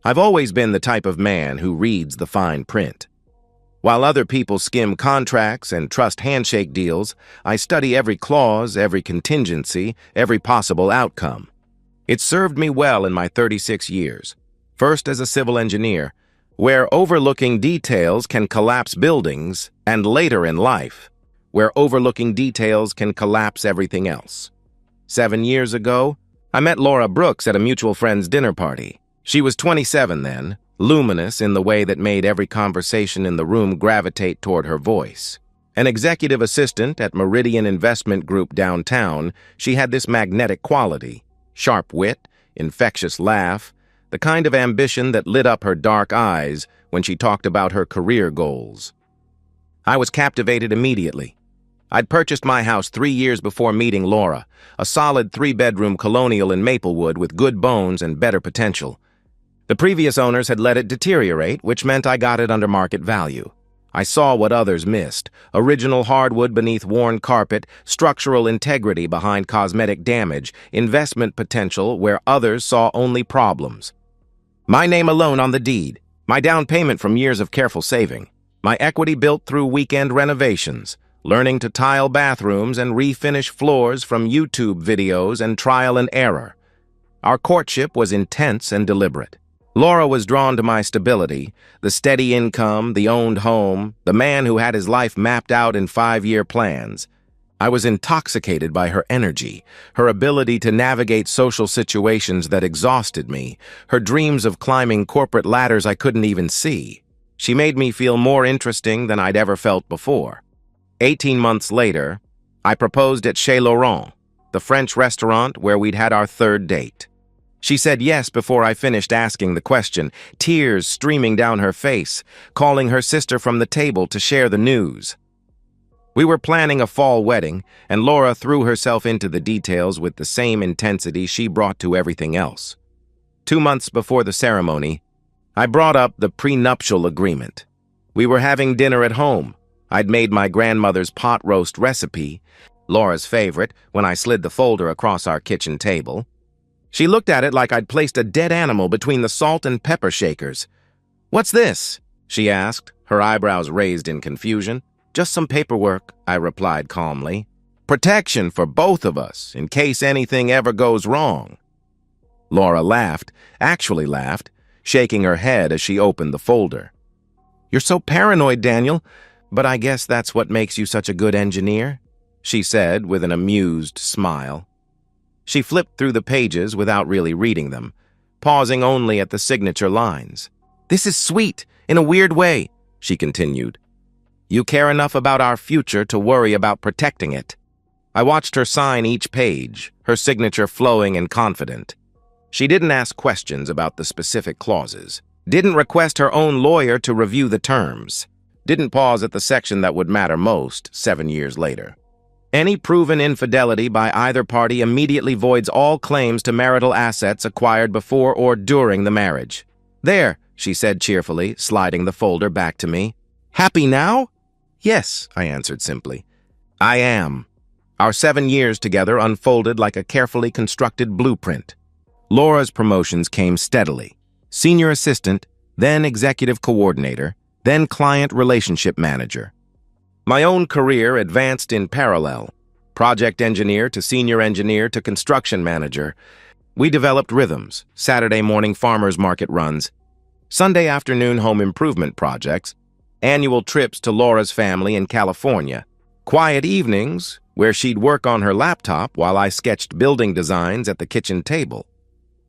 I've always been the type of man who reads the fine print. While other people skim contracts and trust handshake deals, I study every clause, every contingency, every possible outcome. It served me well in my 36 years, first as a civil engineer, where overlooking details can collapse buildings, and later in life, where overlooking details can collapse everything else. 7 years ago, I met Laura Brooks at a mutual friend's dinner party. She was 27 then, luminous in the way that made every conversation in the room gravitate toward her voice. An executive assistant at Meridian Investment Group downtown, she had this magnetic quality: sharp wit, infectious laugh, the kind of ambition that lit up her dark eyes when she talked about her career goals. I was captivated immediately. I'd purchased my house 3 years before meeting Laura, a solid 3-bedroom colonial in Maplewood with good bones and better potential. The previous owners had let it deteriorate, which meant I got it under market value. I saw what others missed: original hardwood beneath worn carpet, structural integrity behind cosmetic damage, investment potential where others saw only problems. My name alone on the deed, my down payment from years of careful saving, my equity built through weekend renovations, learning to tile bathrooms and refinish floors from YouTube videos and trial and error. Our courtship was intense and deliberate. Laura was drawn to my stability, the steady income, the owned home, the man who had his life mapped out in 5-year plans. I was intoxicated by her energy, her ability to navigate social situations that exhausted me, her dreams of climbing corporate ladders I couldn't even see. She made me feel more interesting than I'd ever felt before. 18 months later, I proposed at Chez Laurent, the French restaurant where we'd had our 3rd date. She said yes before I finished asking the question, tears streaming down her face, calling her sister from the table to share the news. We were planning a fall wedding, and Laura threw herself into the details with the same intensity she brought to everything else. 2 months before the ceremony, I brought up the prenuptial agreement. We were having dinner at home. I'd made my grandmother's pot roast recipe, Laura's favorite, when I slid the folder across our kitchen table. She looked at it like I'd placed a dead animal between the salt and pepper shakers. "What's this?" she asked, her eyebrows raised in confusion. "Just some paperwork," I replied calmly. "Protection for both of us, in case anything ever goes wrong." Laura laughed, actually laughed, shaking her head as she opened the folder. "You're so paranoid, Daniel, but I guess that's what makes you such a good engineer," she said with an amused smile. She flipped through the pages without really reading them, pausing only at the signature lines. "This is sweet, in a weird way," she continued. "You care enough about our future to worry about protecting it." I watched her sign each page, her signature flowing and confident. She didn't ask questions about the specific clauses, didn't request her own lawyer to review the terms, didn't pause at the section that would matter most 7 years later. Any proven infidelity by either party immediately voids all claims to marital assets acquired before or during the marriage. "There," she said cheerfully, sliding the folder back to me. "Happy now?" "Yes," I answered simply. "I am." Our 7 years together unfolded like a carefully constructed blueprint. Laura's promotions came steadily. Senior assistant, then executive coordinator, then client relationship manager. My own career advanced in parallel. Project engineer to senior engineer to construction manager. We developed rhythms, Saturday morning farmers market runs, Sunday afternoon home improvement projects, annual trips to Laura's family in California, quiet evenings where she'd work on her laptop while I sketched building designs at the kitchen table.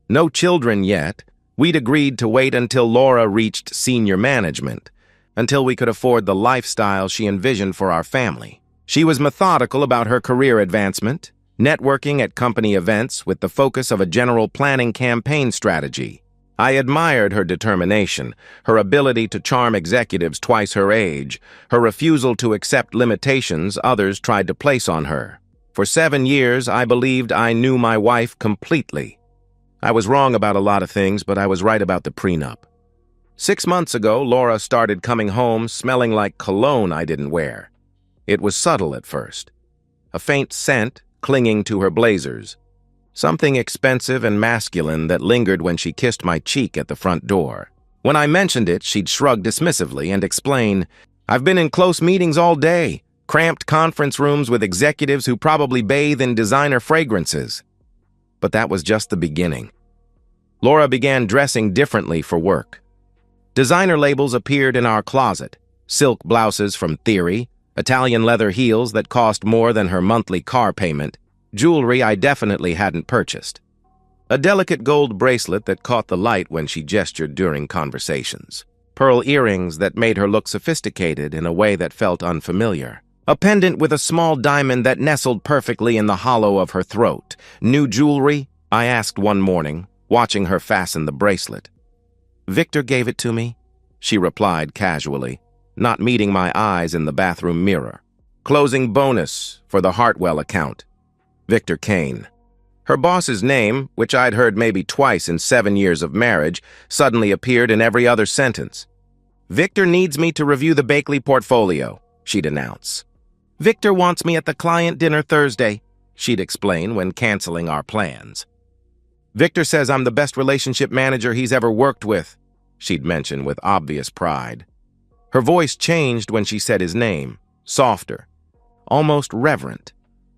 No children yet. We'd agreed to wait until Laura reached senior management, until we could afford the lifestyle she envisioned for our family. She was methodical about her career advancement, networking at company events with the focus of a general planning campaign strategy. I admired her determination, her ability to charm executives twice her age, her refusal to accept limitations others tried to place on her. For 7 years, I believed I knew my wife completely. I was wrong about a lot of things, but I was right about the prenup. 6 months ago, Laura started coming home smelling like cologne I didn't wear. It was subtle at first, a faint scent clinging to her blazers. something expensive and masculine that lingered when she kissed my cheek at the front door. When I mentioned it, she'd shrug dismissively and explain, "I've been in close meetings all day, cramped conference rooms with executives who probably bathe in designer fragrances." But that was just the beginning. Laura began dressing differently for work. Designer labels appeared in our closet, silk blouses from Theory, Italian leather heels that cost more than her monthly car payment, jewelry I definitely hadn't purchased. A delicate gold bracelet that caught the light when she gestured during conversations. Pearl earrings that made her look sophisticated in a way that felt unfamiliar. A pendant with a small diamond that nestled perfectly in the hollow of her throat. "New jewelry?" I asked one morning, watching her fasten the bracelet. "Victor gave it to me," she replied casually, not meeting my eyes in the bathroom mirror. "Closing bonus for the Hartwell account. Victor Kane." Her boss's name, which I'd heard maybe twice in 7 years of marriage, suddenly appeared in every other sentence. "Victor needs me to review the Bakley portfolio," she'd announce. "Victor wants me at the client dinner Thursday," she'd explain when canceling our plans. "Victor says I'm the best relationship manager he's ever worked with," she'd mention with obvious pride. Her voice changed when she said his name, softer, almost reverent,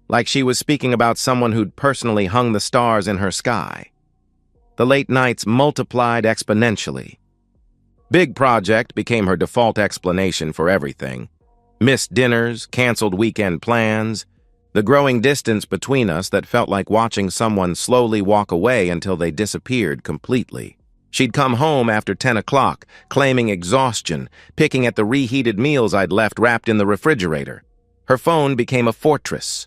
like she was speaking about someone who'd personally hung the stars in her sky. The late nights multiplied exponentially. Big project became her default explanation for everything. Missed dinners, canceled weekend plans, the growing distance between us that felt like watching someone slowly walk away until they disappeared completely. She'd come home after 10 o'clock, claiming exhaustion, picking at the reheated meals I'd left wrapped in the refrigerator. Her phone became a fortress.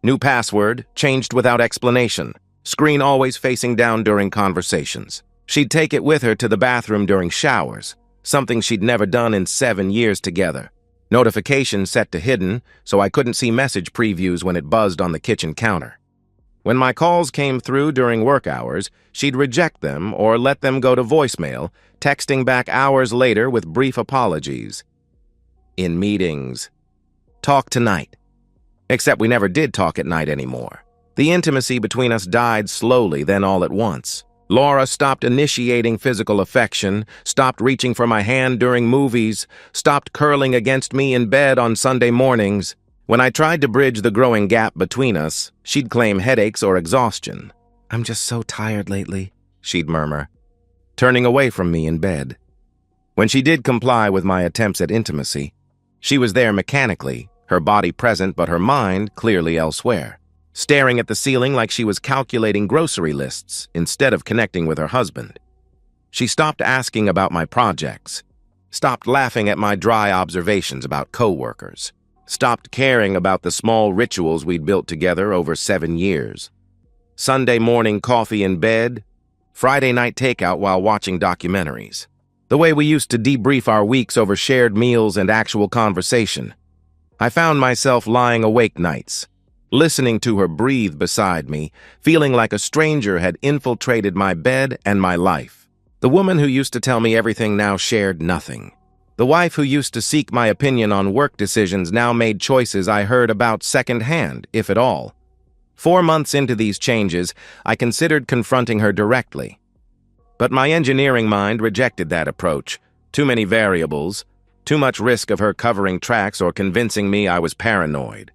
New password, changed without explanation. Screen always facing down during conversations. She'd take it with her to the bathroom during showers, something she'd never done in 7 years together. Notifications set to hidden, so I couldn't see message previews when it buzzed on the kitchen counter. When my calls came through during work hours, she'd reject them or let them go to voicemail, texting back hours later with brief apologies. In meetings. "Talk tonight." Except we never did talk at night anymore. The intimacy between us died slowly, then all at once. Laura stopped initiating physical affection, stopped reaching for my hand during movies, stopped curling against me in bed on Sunday mornings. When I tried to bridge the growing gap between us, she'd claim headaches or exhaustion. "I'm just so tired lately," she'd murmur, turning away from me in bed. When she did comply with my attempts at intimacy, she was there mechanically, her body present but her mind clearly elsewhere, staring at the ceiling like she was calculating grocery lists instead of connecting with her husband. She stopped asking about my projects, stopped laughing at my dry observations about coworkers, stopped caring about the small rituals we'd built together over 7 years. Sunday morning coffee in bed, Friday night takeout while watching documentaries. The way we used to debrief our weeks over shared meals and actual conversation. I found myself lying awake nights, listening to her breathe beside me, feeling like a stranger had infiltrated my bed and my life. The woman who used to tell me everything now shared nothing. The wife who used to seek my opinion on work decisions now made choices I heard about secondhand, if at all. 4 months into these changes, I considered confronting her directly. But my engineering mind rejected that approach. Too many variables, too much risk of her covering tracks or convincing me I was paranoid.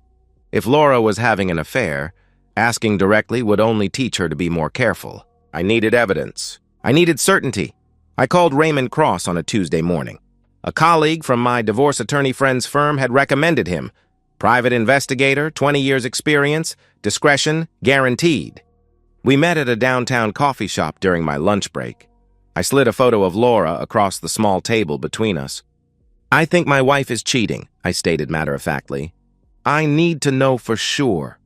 If Laura was having an affair, asking directly would only teach her to be more careful. I needed evidence. I needed certainty. I called Raymond Cross on a Tuesday morning. A colleague from my divorce attorney friend's firm had recommended him. Private investigator, 20 years experience, discretion guaranteed. We met at a downtown coffee shop during my lunch break. I slid a photo of Laura across the small table between us. "I think my wife is cheating," I stated matter-of-factly. "I need to know for sure."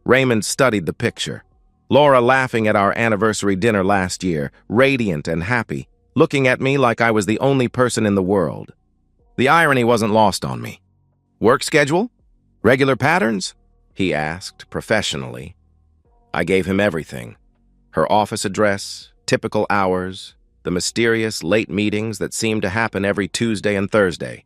Raymond studied the picture. Laura laughing at our anniversary dinner last year, radiant and happy, looking at me like I was the only person in the world. The irony wasn't lost on me. "Work schedule? Regular patterns?" he asked, professionally. I gave him everything. Her office address, typical hours, the mysterious late meetings that seemed to happen every Tuesday and Thursday.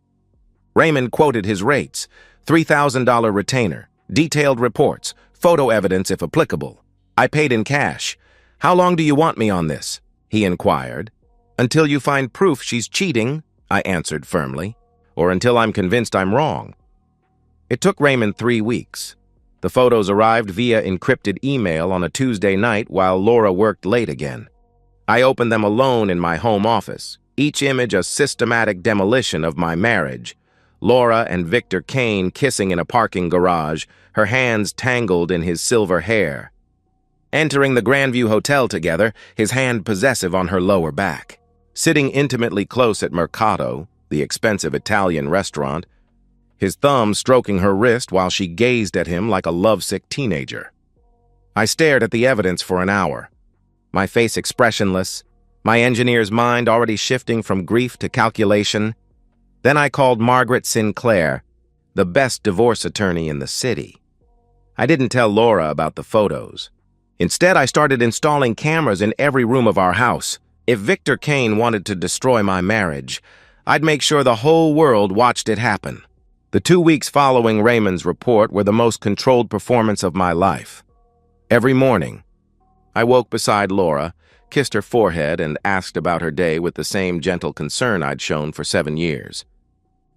Raymond quoted his rates, $3,000 retainer, detailed reports, photo evidence if applicable. I paid in cash. How long do you want me on this? He inquired. Until you find proof she's cheating, I answered firmly, or until I'm convinced I'm wrong. It took Raymond 3 weeks. The photos arrived via encrypted email on a Tuesday night while Laura worked late again. I opened them alone in my home office, each image a systematic demolition of my marriage. Laura and Victor Kane kissing in a parking garage, her hands tangled in his silver hair. Entering the Grandview Hotel together, his hand possessive on her lower back. Sitting intimately close at Mercato, the expensive Italian restaurant, his thumb stroking her wrist while she gazed at him like a lovesick teenager. I stared at the evidence for an hour, my face expressionless, my engineer's mind already shifting from grief to calculation. Then I called Margaret Sinclair, the best divorce attorney in the city. I didn't tell Laura about the photos. Instead, I started installing cameras in every room of our house. If Victor Kane wanted to destroy my marriage, I'd make sure the whole world watched it happen. The 2 weeks following Raymond's report were the most controlled performance of my life. Every morning, I woke beside Laura, kissed her forehead, and asked about her day with the same gentle concern I'd shown for 7 years.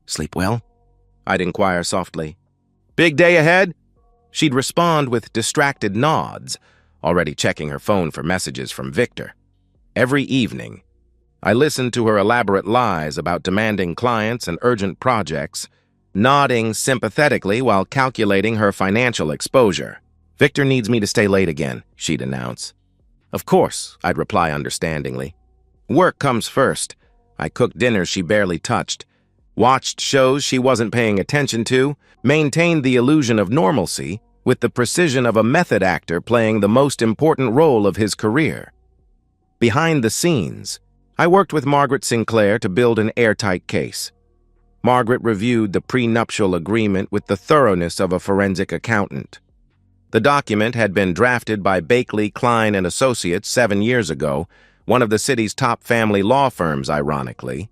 "Sleep well?" I'd inquire softly. "Big day ahead?" She'd respond with distracted nods, already checking her phone for messages from Victor. Every evening, I listened to her elaborate lies about demanding clients and urgent projects, nodding sympathetically while calculating her financial exposure. "Victor needs me to stay late again," she'd announce. "Of course," I'd reply understandingly. "Work comes first." I cooked dinners she barely touched, watched shows she wasn't paying attention to, maintained the illusion of normalcy with the precision of a method actor playing the most important role of his career. Behind the scenes, I worked with Margaret Sinclair to build an airtight case. Margaret reviewed the prenuptial agreement with the thoroughness of a forensic accountant. The document had been drafted by Bakley, Klein & Associates 7 years ago, one of the city's top family law firms, ironically.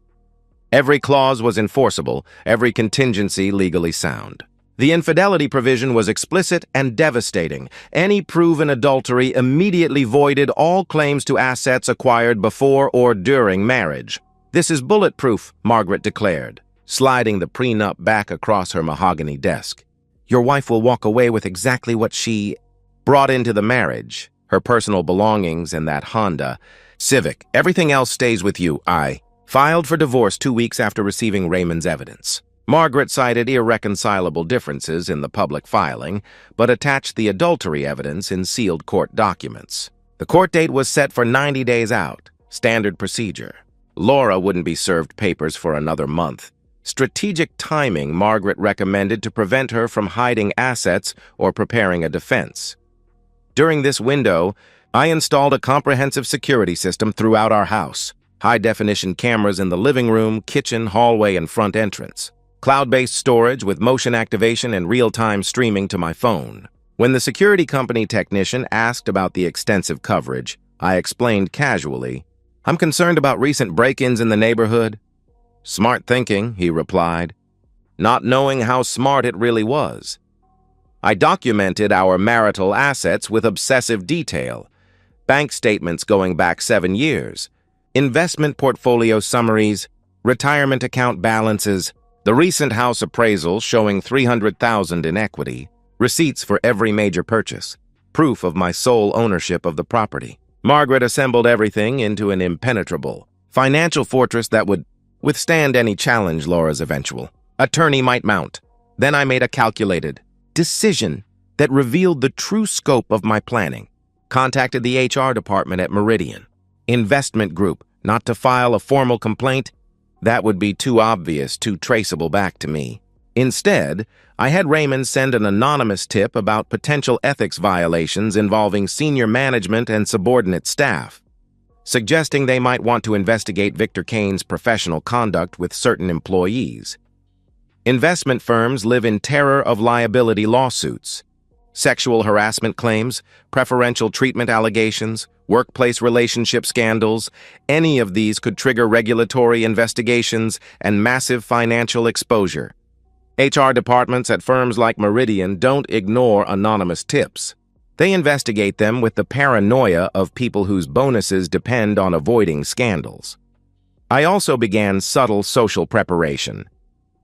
Every clause was enforceable, every contingency legally sound. The infidelity provision was explicit and devastating. Any proven adultery immediately voided all claims to assets acquired before or during marriage. "This is bulletproof," Margaret declared, sliding the prenup back across her mahogany desk. "Your wife will walk away with exactly what she brought into the marriage, her personal belongings and that Honda Civic. Everything else stays with you." I filed for divorce 2 weeks after receiving Raymond's evidence. Margaret cited irreconcilable differences in the public filing, but attached the adultery evidence in sealed court documents. The court date was set for 90 days out, standard procedure. Laura wouldn't be served papers for another month. Strategic timing, Margaret recommended, to prevent her from hiding assets or preparing a defense. During this window, I installed a comprehensive security system throughout our house. High-definition cameras in the living room, kitchen, hallway, and front entrance. Cloud-based storage with motion activation and real-time streaming to my phone. When the security company technician asked about the extensive coverage, I explained casually, "I'm concerned about recent break-ins in the neighborhood." "Smart thinking," he replied, not knowing how smart it really was. I documented our marital assets with obsessive detail, bank statements going back 7 years, investment portfolio summaries, retirement account balances, the recent house appraisal showing $300,000 in equity, receipts for every major purchase, proof of my sole ownership of the property. Margaret assembled everything into an impenetrable financial fortress that would withstand any challenge Laura's eventual attorney might mount. Then I made a calculated decision that revealed the true scope of my planning. Contacted the HR department at Meridian Investment Group, not to file a formal complaint. That would be too obvious, too traceable back to me. Instead, I had Raymond send an anonymous tip about potential ethics violations involving senior management and subordinate staff, suggesting they might want to investigate Victor Kane's professional conduct with certain employees. Investment firms live in terror of liability lawsuits. Sexual harassment claims, preferential treatment allegations, workplace relationship scandals, any of these could trigger regulatory investigations and massive financial exposure. HR departments at firms like Meridian don't ignore anonymous tips. They investigate them with the paranoia of people whose bonuses depend on avoiding scandals. I also began subtle social preparation.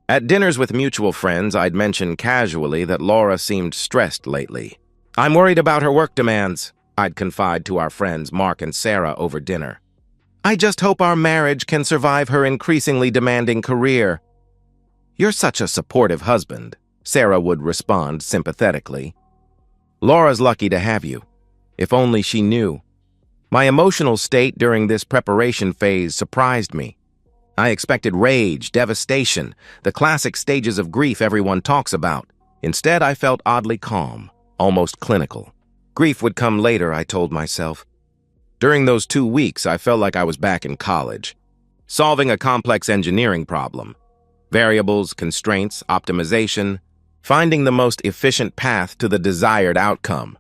At dinners with mutual friends, I'd mention casually that Laura seemed stressed lately. "I'm worried about her work demands," I'd confide to our friends Mark and Sarah over dinner. "I just hope our marriage can survive her increasingly demanding career." "You're such a supportive husband," Sarah would respond sympathetically. "Laura's lucky to have you. If only she knew." My emotional state during this preparation phase surprised me. I expected rage, devastation, the classic stages of grief everyone talks about. Instead, I felt oddly calm, almost clinical. Grief would come later, I told myself. During those 2 weeks, I felt like I was back in college, solving a complex engineering problem. Variables, constraints, optimization, finding the most efficient path to the desired outcome.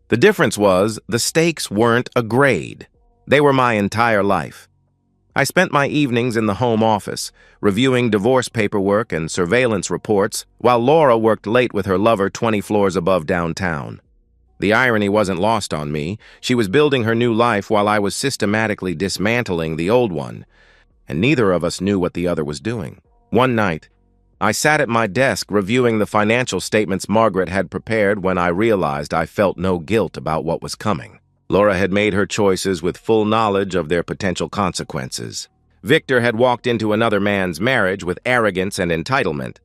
The difference was, the stakes weren't a grade. They were my entire life. I spent my evenings in the home office, reviewing divorce paperwork and surveillance reports, while Laura worked late with her lover 20 floors above downtown. The irony wasn't lost on me. She was building her new life while I was systematically dismantling the old one, and neither of us knew what the other was doing. One night, I sat at my desk reviewing the financial statements Margaret had prepared when I realized I felt no guilt about what was coming. Laura had made her choices with full knowledge of their potential consequences. Victor had walked into another man's marriage with arrogance and entitlement,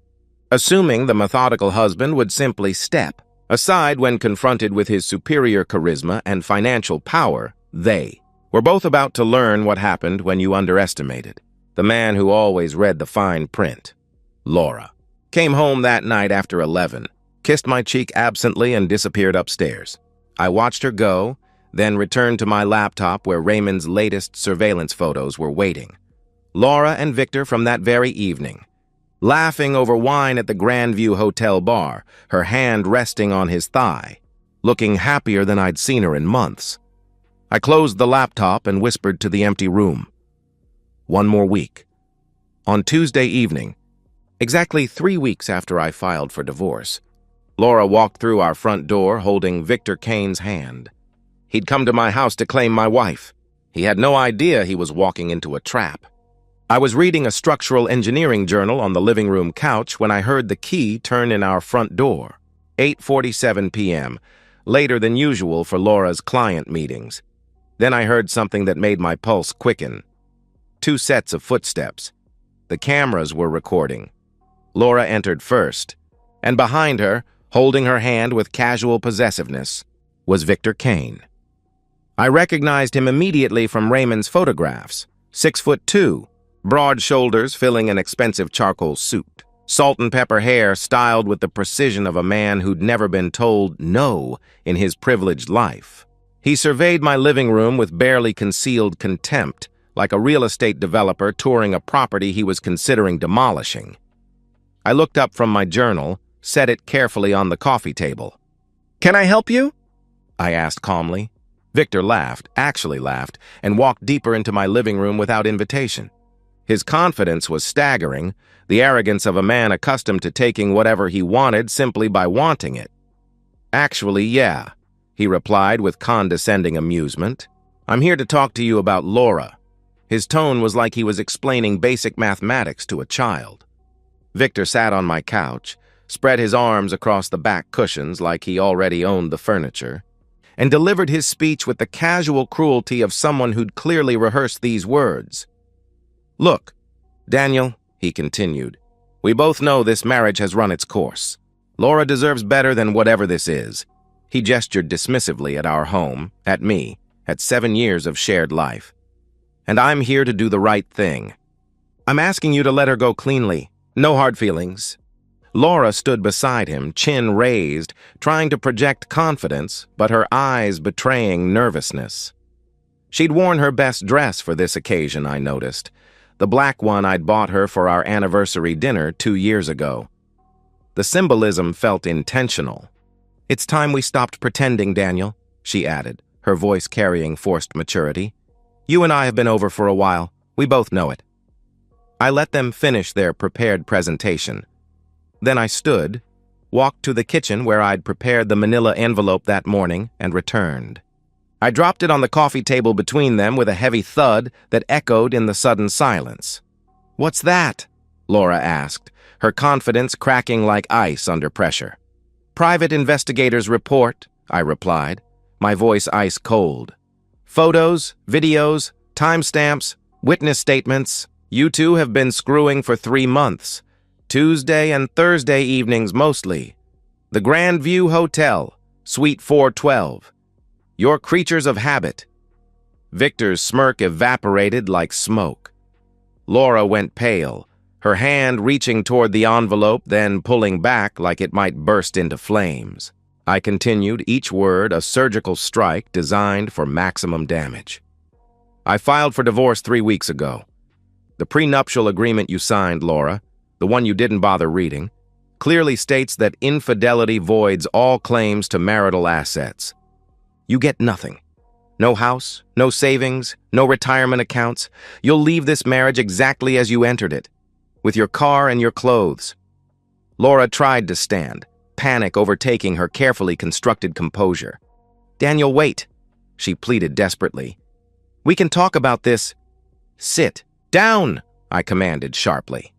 assuming the methodical husband would simply step aside when confronted with his superior charisma and financial power. They were both about to learn what happened when you underestimated the man who always read the fine print. Laura came home that night after 11, kissed my cheek absently, and disappeared upstairs. I watched her go, then returned to my laptop where Raymond's latest surveillance photos were waiting. Laura and Victor from that very evening, laughing over wine at the Grandview Hotel bar, her hand resting on his thigh, looking happier than I'd seen her in months. I closed the laptop and whispered to the empty room. One more week. On Tuesday evening, exactly 3 weeks after I filed for divorce, Laura walked through our front door holding Victor Kane's hand. He'd come to my house to claim my wife. He had no idea he was walking into a trap. I was reading a structural engineering journal on the living room couch when I heard the key turn in our front door. 8:47 p.m., later than usual for Laura's client meetings. Then I heard something that made my pulse quicken. 2 sets of footsteps. The cameras were recording. Laura entered first, and behind her, holding her hand with casual possessiveness, was Victor Kane. I recognized him immediately from Raymond's photographs. 6'2", broad shoulders filling an expensive charcoal suit, salt and pepper hair styled with the precision of a man who'd never been told no in his privileged life. He surveyed my living room with barely concealed contempt, like a real estate developer touring a property he was considering demolishing. I looked up from my journal, set it carefully on the coffee table. "Can I help you?" I asked calmly. Victor laughed, actually laughed, and walked deeper into my living room without invitation. His confidence was staggering, the arrogance of a man accustomed to taking whatever he wanted simply by wanting it. "Actually, yeah," he replied with condescending amusement. "I'm here to talk to you about Laura." His tone was like he was explaining basic mathematics to a child. Victor sat on my couch, spread his arms across the back cushions like he already owned the furniture, and delivered his speech with the casual cruelty of someone who'd clearly rehearsed these words. "Look, Daniel," he continued, "we both know this marriage has run its course. Laura deserves better than whatever this is." He gestured dismissively at our home, at me, at 7 years of shared life. "And I'm here to do the right thing. I'm asking you to let her go cleanly. No hard feelings." Laura stood beside him, chin raised, trying to project confidence, but her eyes betraying nervousness. She'd worn her best dress for this occasion, I noticed, the black one I'd bought her for our anniversary dinner 2 years ago. The symbolism felt intentional. "It's time we stopped pretending, Daniel," she added, her voice carrying forced maturity. "You and I have been over for a while. We both know it." I let them finish their prepared presentation. Then I stood, walked to the kitchen where I'd prepared the manila envelope that morning, and returned. I dropped it on the coffee table between them with a heavy thud that echoed in the sudden silence. "What's that?" Laura asked, her confidence cracking like ice under pressure. "Private investigator's report," I replied, my voice ice cold. "Photos, videos, timestamps, witness statements. You two have been screwing for 3 months. Tuesday and Thursday evenings mostly. The Grand View Hotel, Suite 412. You're creatures of habit." Victor's smirk evaporated like smoke. Laura went pale, her hand reaching toward the envelope, then pulling back like it might burst into flames. I continued, each word a surgical strike designed for maximum damage. "I filed for divorce 3 weeks ago. The prenuptial agreement you signed, Laura, the one you didn't bother reading, clearly states that infidelity voids all claims to marital assets. You get nothing. No house, no savings, no retirement accounts. You'll leave this marriage exactly as you entered it, with your car and your clothes." Laura tried to stand, panic overtaking her carefully constructed composure. "Daniel, wait," she pleaded desperately. "We can talk about this." "Sit down," I commanded sharply.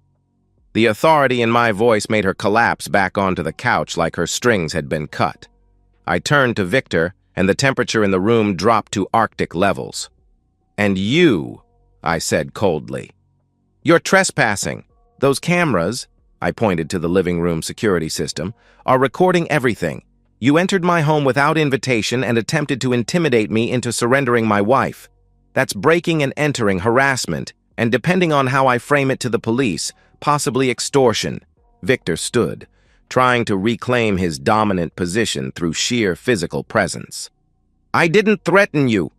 The authority in my voice made her collapse back onto the couch like her strings had been cut. I turned to Victor, and the temperature in the room dropped to Arctic levels. "And you," I said coldly. "You're trespassing. Those cameras," I pointed to the living room security system, "are recording everything. You entered my home without invitation and attempted to intimidate me into surrendering my wife. That's breaking and entering, harassment, and depending on how I frame it to the police, possibly extortion." Victor stood, trying to reclaim his dominant position through sheer physical presence. "I didn't threaten you,"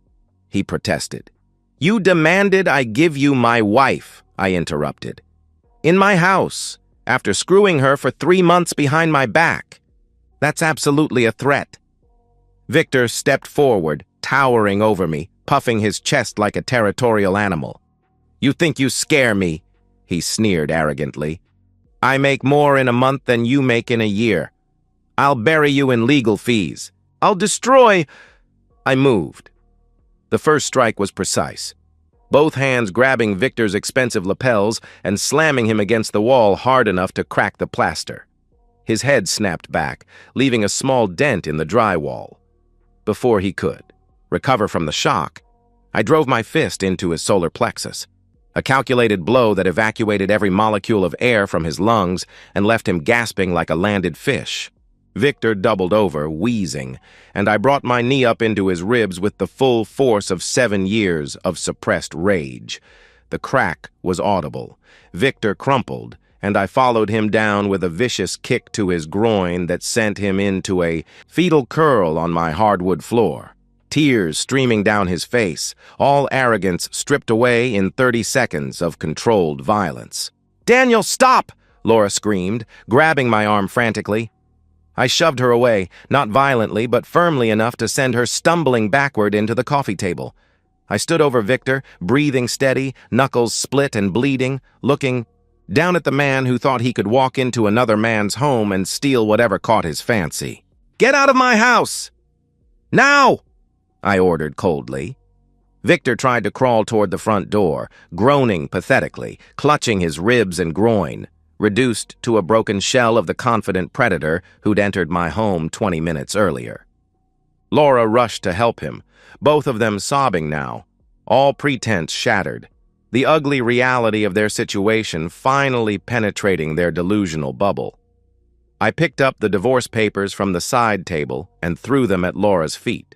he protested. "You demanded I give you my wife," I interrupted. "In my house, after screwing her for 3 months behind my back. That's absolutely a threat." Victor stepped forward, towering over me, puffing his chest like a territorial animal. "You think you scare me?" he sneered arrogantly. "I make more in a month than you make in a year. I'll bury you in legal fees. I'll destroy—" I moved. The first strike was precise, both hands grabbing Victor's expensive lapels and slamming him against the wall hard enough to crack the plaster. His head snapped back, leaving a small dent in the drywall. Before he could recover from the shock, I drove my fist into his solar plexus, a calculated blow that evacuated every molecule of air from his lungs and left him gasping like a landed fish. Victor doubled over, wheezing, and I brought my knee up into his ribs with the full force of 7 years of suppressed rage. The crack was audible. Victor crumpled, and I followed him down with a vicious kick to his groin that sent him into a fetal curl on my hardwood floor. Tears streaming down his face, all arrogance stripped away in 30 seconds of controlled violence. "Daniel, stop!" Laura screamed, grabbing my arm frantically. I shoved her away, not violently, but firmly enough to send her stumbling backward into the coffee table. I stood over Victor, breathing steady, knuckles split and bleeding, looking down at the man who thought he could walk into another man's home and steal whatever caught his fancy. "Get out of my house! Now!" I ordered coldly. Victor tried to crawl toward the front door, groaning pathetically, clutching his ribs and groin, reduced to a broken shell of the confident predator who'd entered my home 20 minutes earlier. Laura rushed to help him, both of them sobbing now, all pretense shattered, the ugly reality of their situation finally penetrating their delusional bubble. I picked up the divorce papers from the side table and threw them at Laura's feet.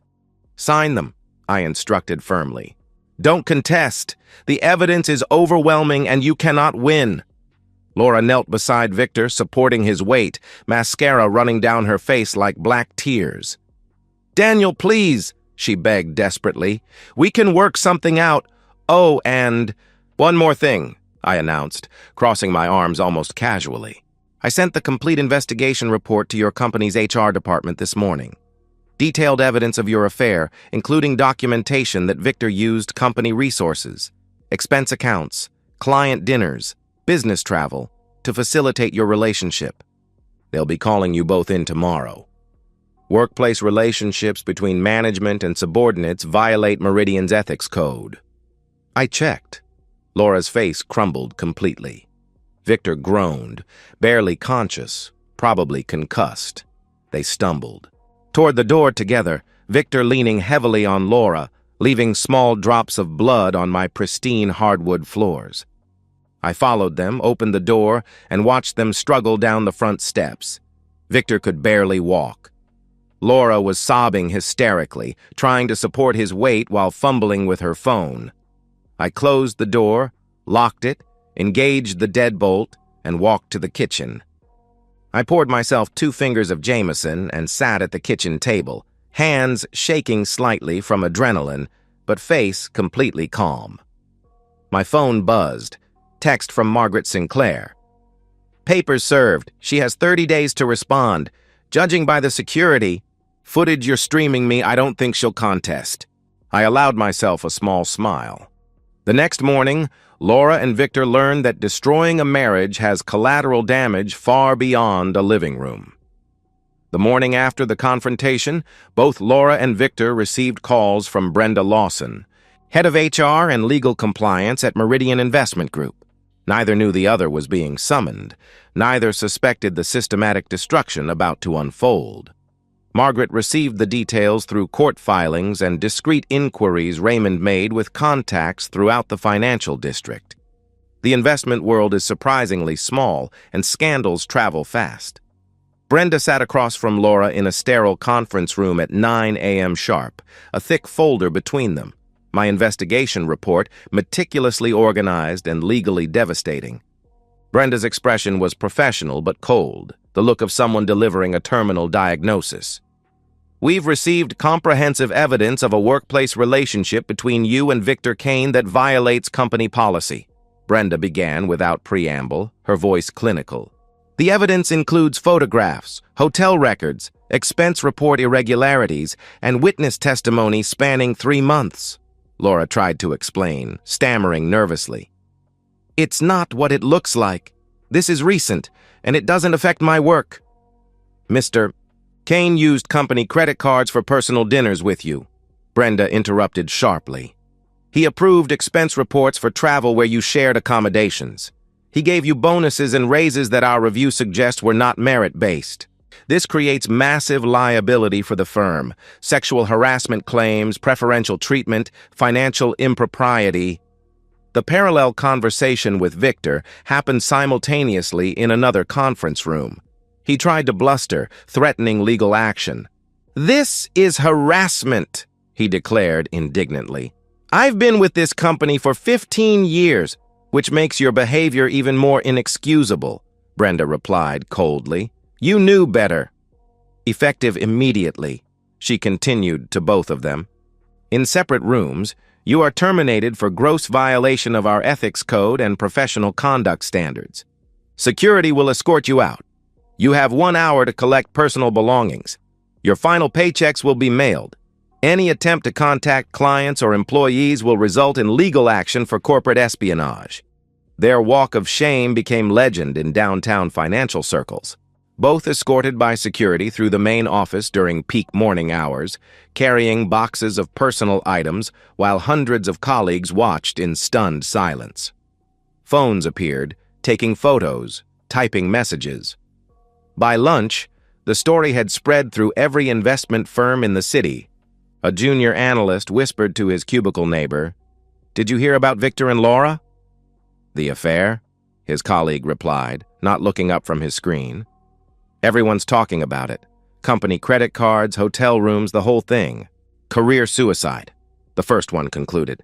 "Sign them," I instructed firmly. "Don't contest. The evidence is overwhelming and you cannot win." Laura knelt beside Victor, supporting his weight, mascara running down her face like black tears. "Daniel, please," she begged desperately. "We can work something out. Oh, and one more thing," I announced, crossing my arms almost casually. "I sent the complete investigation report to your company's HR department this morning. Detailed evidence of your affair, including documentation that Victor used company resources, expense accounts, client dinners, business travel, to facilitate your relationship. They'll be calling you both in tomorrow. Workplace relationships between management and subordinates violate Meridian's ethics code. I checked. Laura's face crumbled completely. Victor groaned, barely conscious, probably concussed. They stumbled toward the door together, Victor leaning heavily on Laura, leaving small drops of blood on my pristine hardwood floors. I followed them, opened the door, and watched them struggle down the front steps. Victor could barely walk. Laura was sobbing hysterically, trying to support his weight while fumbling with her phone. I closed the door, locked it, engaged the deadbolt, and walked to the kitchen. I poured myself 2 fingers of Jameson and sat at the kitchen table, hands shaking slightly from adrenaline, but face completely calm. My phone buzzed. Text from Margaret Sinclair. Papers served. She has 30 days to respond. Judging by the security footage you're streaming me, I don't think she'll contest. I allowed myself a small smile. The next morning, Laura and Victor learned that destroying a marriage has collateral damage far beyond a living room. The morning after the confrontation, both Laura and Victor received calls from Brenda Lawson, head of HR and legal compliance at Meridian Investment Group. Neither knew the other was being summoned. Neither suspected the systematic destruction about to unfold. Margaret received the details through court filings and discreet inquiries Raymond made with contacts throughout the financial district. The investment world is surprisingly small, and scandals travel fast. Brenda sat across from Laura in a sterile conference room at 9 a.m. sharp, a thick folder between them. My investigation report, meticulously organized and legally devastating. Brenda's expression was professional but cold, the look of someone delivering a terminal diagnosis. We've received comprehensive evidence of a workplace relationship between you and Victor Kane that violates company policy. Brenda began without preamble, her voice clinical. The evidence includes photographs, hotel records, expense report irregularities, and witness testimony spanning 3 months. Laura tried to explain, stammering nervously. It's not what it looks like. This is recent, and it doesn't affect my work. Mr. Kane used company credit cards for personal dinners with you, Brenda interrupted sharply. He approved expense reports for travel where you shared accommodations. He gave you bonuses and raises that our review suggests were not merit-based. This creates massive liability for the firm. Sexual harassment claims, preferential treatment, financial impropriety. The parallel conversation with Victor happened simultaneously in another conference room. He tried to bluster, threatening legal action. This is harassment, he declared indignantly. I've been with this company for 15 years, which makes your behavior even more inexcusable, Brenda replied coldly. You knew better. Effective immediately, she continued to both of them. In separate rooms, you are terminated for gross violation of our ethics code and professional conduct standards. Security will escort you out. You have 1 hour to collect personal belongings. Your final paychecks will be mailed. Any attempt to contact clients or employees will result in legal action for corporate espionage. Their walk of shame became legend in downtown financial circles. Both escorted by security through the main office during peak morning hours, carrying boxes of personal items while hundreds of colleagues watched in stunned silence. Phones appeared, taking photos, typing messages. By lunch, the story had spread through every investment firm in the city. A junior analyst whispered to his cubicle neighbor, "Did you hear about Victor and Laura?" "The affair?" his colleague replied, not looking up from his screen. "Everyone's talking about it. Company credit cards, hotel rooms, the whole thing. Career suicide," the first one concluded.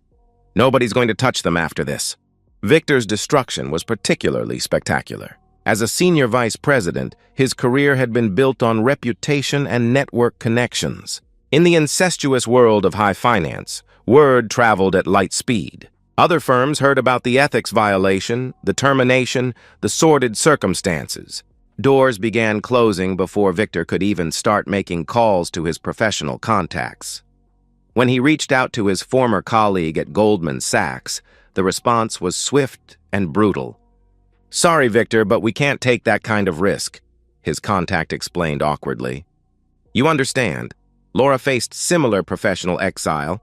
"Nobody's going to touch them after this." Victor's destruction was particularly spectacular. As a senior vice president, his career had been built on reputation and network connections. In the incestuous world of high finance, word traveled at light speed. Other firms heard about the ethics violation, the termination, the sordid circumstances. Doors began closing before Victor could even start making calls to his professional contacts. When he reached out to his former colleague at Goldman Sachs, the response was swift and brutal. "Sorry, Victor, but we can't take that kind of risk." his contact explained awkwardly. You understand, Laura faced similar professional exile,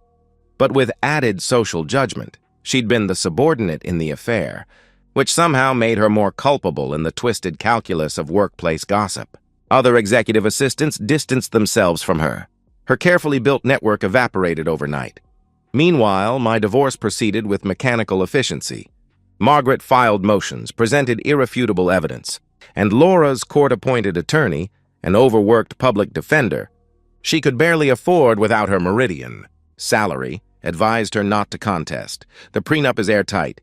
but with added social judgment. She'd been the subordinate in the affair, which somehow made her more culpable in the twisted calculus of workplace gossip. Other executive assistants distanced themselves from her. Her carefully built network evaporated overnight. Meanwhile, my divorce proceeded with mechanical efficiency. Margaret filed motions, presented irrefutable evidence, and Laura's court-appointed attorney, an overworked public defender, she could barely afford without her Meridian salary, advised her not to contest. The prenup is airtight.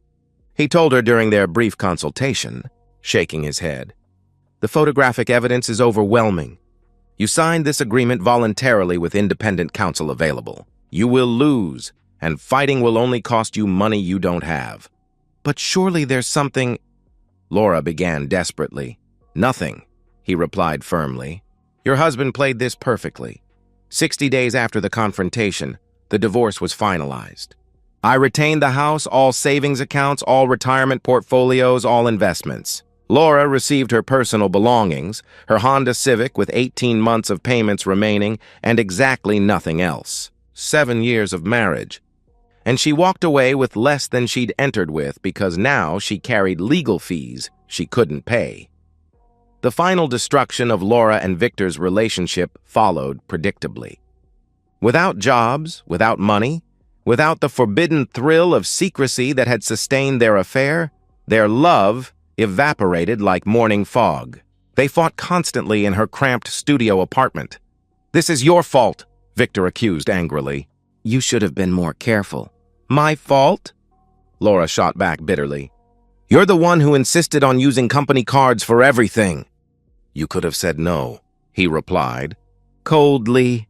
He told her during their brief consultation, shaking his head. The photographic evidence is overwhelming. You signed this agreement voluntarily with independent counsel available. You will lose, and fighting will only cost you money you don't have. But surely there's something... Laura began desperately. Nothing, he replied firmly. Your husband played this perfectly. 60 days after the confrontation, the divorce was finalized. I retained the house, all savings accounts, all retirement portfolios, all investments. Laura received her personal belongings, her Honda Civic with 18 months of payments remaining, and exactly nothing else. 7 years of marriage. And she walked away with less than she'd entered with because now she carried legal fees she couldn't pay. The final destruction of Laura and Victor's relationship followed predictably. Without jobs, without money, without the forbidden thrill of secrecy that had sustained their affair, their love evaporated like morning fog. They fought constantly in her cramped studio apartment. This is your fault, Victor accused angrily. You should have been more careful. My fault? Laura shot back bitterly. You're the one who insisted on using company cards for everything. You could have said no, he replied, coldly.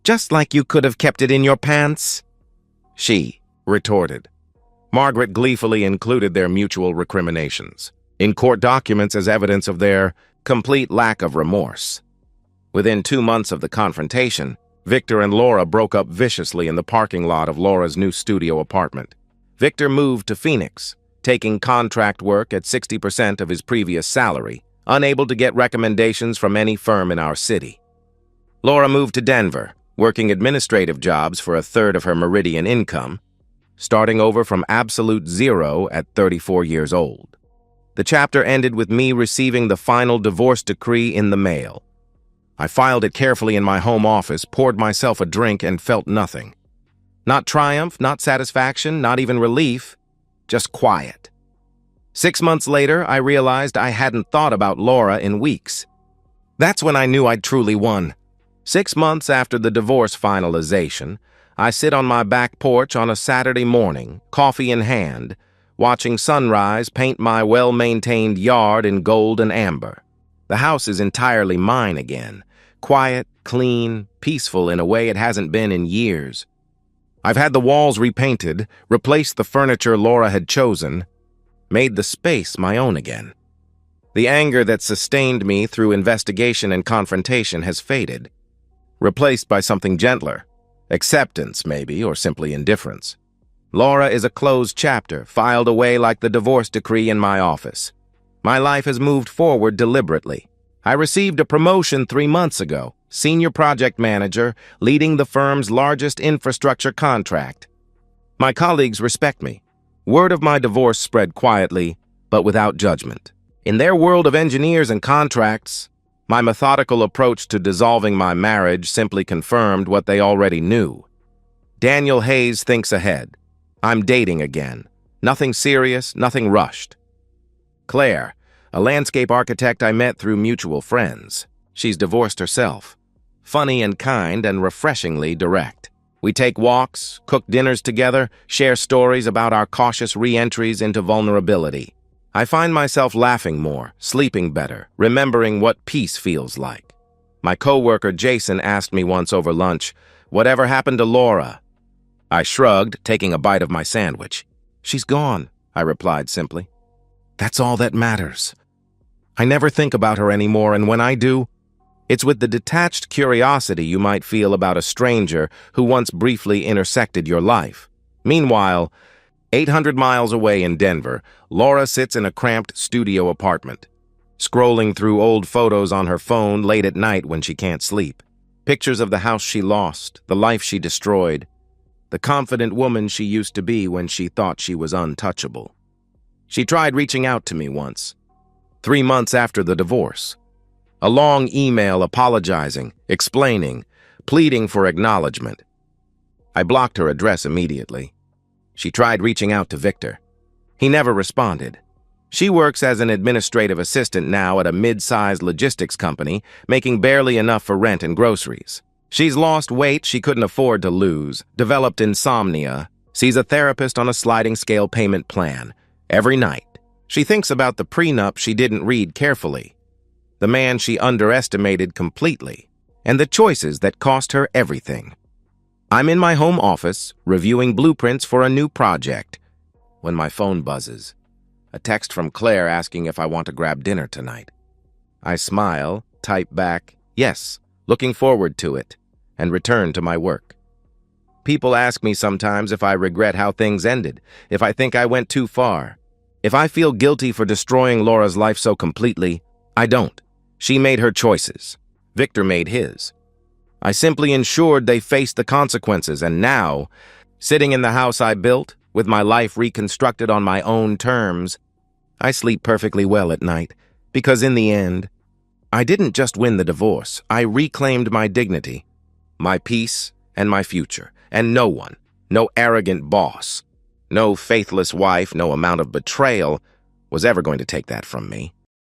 Just like you could have kept it in your pants? She retorted. Margaret gleefully included their mutual recriminations in court documents as evidence of their complete lack of remorse. Within 2 months of the confrontation, Victor and Laura broke up viciously in the parking lot of Laura's new studio apartment. Victor moved to Phoenix, taking contract work at 60% of his previous salary, unable to get recommendations from any firm in our city. Laura moved to Denver, working administrative jobs for a third of her Meridian income, starting over from absolute zero at 34 years old. The chapter ended with me receiving the final divorce decree in the mail. I filed it carefully in my home office, poured myself a drink, and felt nothing. Not triumph, not satisfaction, not even relief, just quiet. 6 months later, I realized I hadn't thought about Laura in weeks. That's when I knew I'd truly won. 6 months after the divorce finalization, I sit on my back porch on a Saturday morning, coffee in hand, watching sunrise paint my well-maintained yard in gold and amber. The house is entirely mine again, quiet, clean, peaceful in a way it hasn't been in years. I've had the walls repainted, replaced the furniture Laura had chosen, made the space my own again. The anger that sustained me through investigation and confrontation has faded, replaced by something gentler. Acceptance, maybe, or simply indifference. Laura is a closed chapter, filed away like the divorce decree in my office. My life has moved forward deliberately. I received a promotion 3 months ago, senior project manager, leading the firm's largest infrastructure contract. My colleagues respect me. Word of my divorce spread quietly, but without judgment. In their world of engineers and contracts, my methodical approach to dissolving my marriage simply confirmed what they already knew. Daniel Hayes thinks ahead. I'm dating again. Nothing serious, nothing rushed. Claire, a landscape architect I met through mutual friends. She's divorced herself. Funny and kind and refreshingly direct. We take walks, cook dinners together, share stories about our cautious re-entries into vulnerability. I find myself laughing more, sleeping better, remembering what peace feels like. My coworker Jason asked me once over lunch, "Whatever happened to Laura?" I shrugged, taking a bite of my sandwich. "She's gone," I replied simply. "That's all that matters." I never think about her anymore, and when I do, it's with the detached curiosity you might feel about a stranger who once briefly intersected your life. Meanwhile, 800 miles away in Denver, Laura sits in a cramped studio apartment. scrolling through old photos on her phone late at night when she can't sleep. Pictures of the house she lost, the life she destroyed, the confident woman she used to be when she thought she was untouchable. She tried reaching out to me once, 3 months after the divorce. A long email apologizing, explaining, pleading for acknowledgement. I blocked her address immediately. She tried reaching out to Victor. He never responded. She works as an administrative assistant now at a mid-sized logistics company, making barely enough for rent and groceries. She's lost weight she couldn't afford to lose, developed insomnia, sees a therapist on a sliding scale payment plan. Every night, she thinks about the prenup she didn't read carefully, the man she underestimated completely, and the choices that cost her everything. I'm in my home office, reviewing blueprints for a new project, when my phone buzzes. A text from Claire asking if I want to grab dinner tonight. I smile, type back, yes, looking forward to it, and return to my work. People ask me sometimes if I regret how things ended, if I think I went too far. If I feel guilty for destroying Laura's life so completely, I don't. She made her choices. Victor made his. I simply ensured they faced the consequences, and now, sitting in the house I built, with my life reconstructed on my own terms, I sleep perfectly well at night, because in the end, I didn't just win the divorce, I reclaimed my dignity, my peace, and my future, and no one, no arrogant boss, no faithless wife, no amount of betrayal was ever going to take that from me.